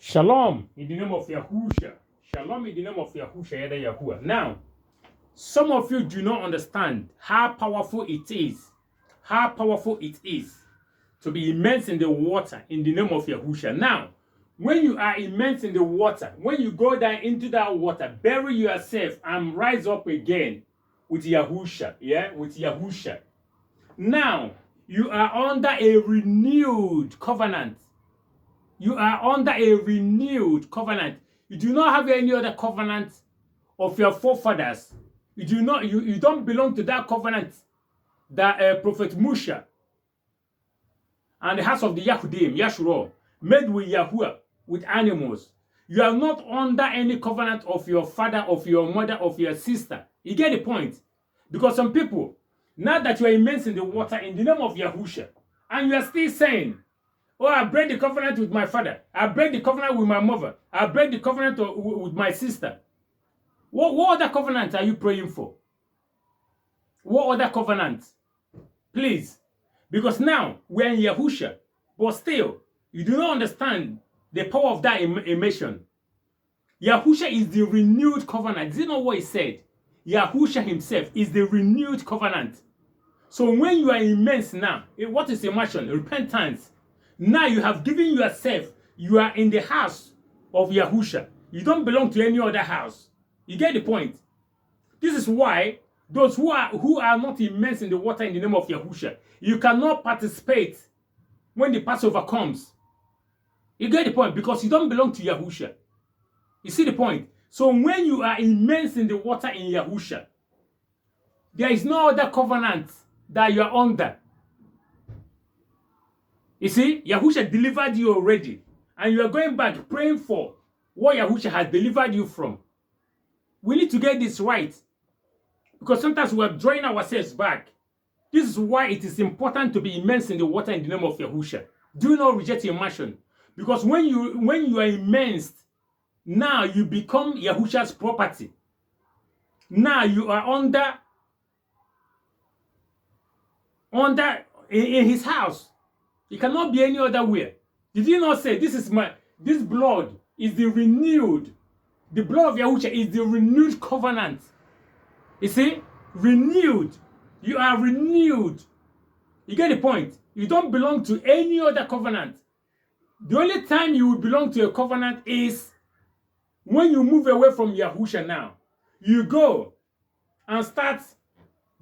Shalom in the name of Yahusha. Shalom in the name of Yahusha, Yahuwah. Now, some of you do not understand how powerful it is. How powerful it is to be immersed in the water in the name of Yahusha. Now, when you are immersed in the water, when you go down into that water, bury yourself and rise up again with Yahusha. Yeah, with Yahusha. Now, you are under a renewed covenant. You are under a renewed covenant. You do not have any other covenant of your forefathers. You don't belong to that covenant that Prophet Musha and the house of the Yahudim, Yashua, made with Yahuwah, with animals. You are not under any covenant of your father, of your mother, of your sister. You get the point? Because some people, now that you are immersed in the water in the name of Yahusha, and you are still saying, oh, I break the covenant with my father. I break the covenant with my mother. I break the covenant with my sister. What other covenant are you praying for? What other covenant? Please. Because now we're in Yahusha, but still, you do not understand the power of that immersion. Yahusha is the renewed covenant. Is it not what he said? Yahusha himself is the renewed covenant. So when you are immersed now, what is immersion? Repentance. Now you have given yourself, you are in the house of Yahusha. You don't belong to any other house. You get the point? This is why those who are not immersed in the water in the name of Yahusha, you cannot participate when the Passover comes. You get the point? Because you don't belong to Yahusha. You see the point? So when you are immersed in the water in Yahusha, there is no other covenant that you are under. You see, Yahusha delivered you already. And you are going back praying for what Yahusha has delivered you from. We need to get this right. Because sometimes we are drawing ourselves back. This is why it is important to be immersed in the water in the name of Yahusha. Do not reject immersion. Because when you are immersed, now you become Yahusha's property. Now you are under in his house. It cannot be any other way. Did you not say this blood is the blood of Yahusha is the renewed covenant. You see? Renewed. You are renewed. You get the point? You don't belong to any other covenant. The only time you will belong to a covenant is when you move away from Yahusha now. You go and start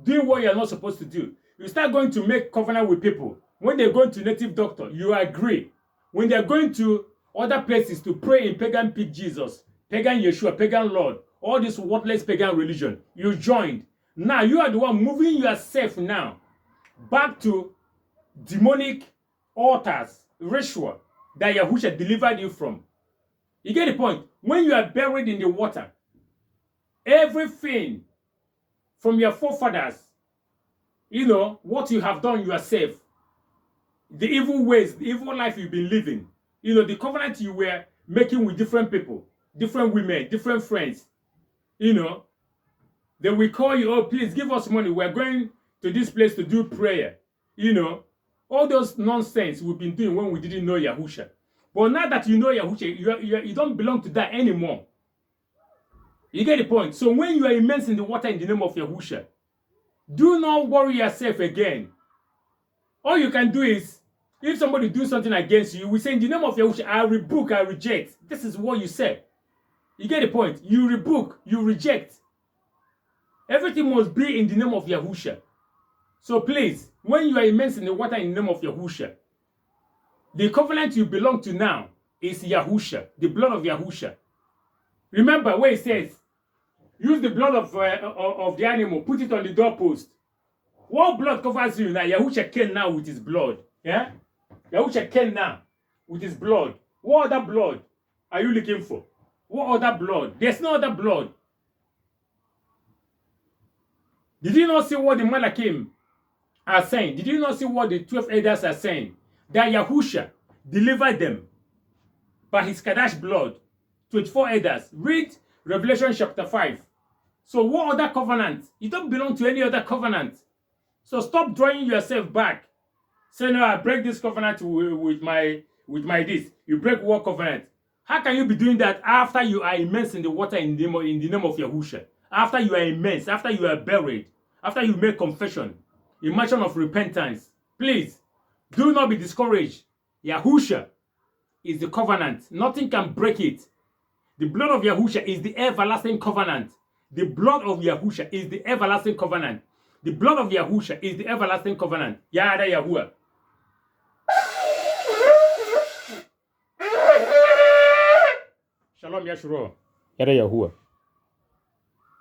doing what you're not supposed to do. You start going to make covenant with people. When they're going to native doctor, you agree. When they're going to other places to pray in pagan pig Jesus, pagan Yeshua, pagan Lord, all this worthless pagan religion, you joined. Now you are the one moving yourself now back to demonic altars, ritual that Yahusha delivered you from. You get the point? When you are buried in the water, everything from your forefathers, you know, what you have done yourself, the evil ways, the evil life you've been living, you know, the covenant you were making with different people, different women, different friends, you know, they will call you, oh, please give us money. We're going to this place to do prayer. You know, all those nonsense we've been doing when we didn't know Yahusha. But now that you know Yahusha, you don't belong to that anymore. You get the point? So when you are immersed in the water in the name of Yahusha, do not worry yourself again. All you can do is, if somebody does something against you, we say, in the name of Yahushua, I rebuke, I reject. This is what you say. You get the point? You rebuke, you reject. Everything must be in the name of Yahusha. So please, when you are immersed in the water in the name of Yahusha, the covenant you belong to now is Yahusha, the blood of Yahusha. Remember where it says, use the blood of the animal, put it on the doorpost. What blood covers you now? Yahusha came now with his blood. Yeah? Yahusha came now with his blood. What other blood are you looking for? What other blood? There's no other blood. Did you not see what the Malakim are saying? Did you not see what the 12 elders are saying? That Yahusha delivered them by his Kadash blood. 24 elders. Read Revelation chapter 5. So what other covenant? You don't belong to any other covenant. So stop drawing yourself back. Say, no, I break this covenant with my this. You break what covenant? How can you be doing that after you are immersed in the water in the name of Yahusha? After you are immersed, after you are buried, after you make confession, immersion of repentance. Please, do not be discouraged. Yahusha is the covenant. Nothing can break it. The blood of Yahusha is the everlasting covenant. The blood of Yahusha is the everlasting covenant. The blood of Yahusha is the everlasting covenant. Yada Yahuwah. Shalom Yashua. Yada Yahuwah.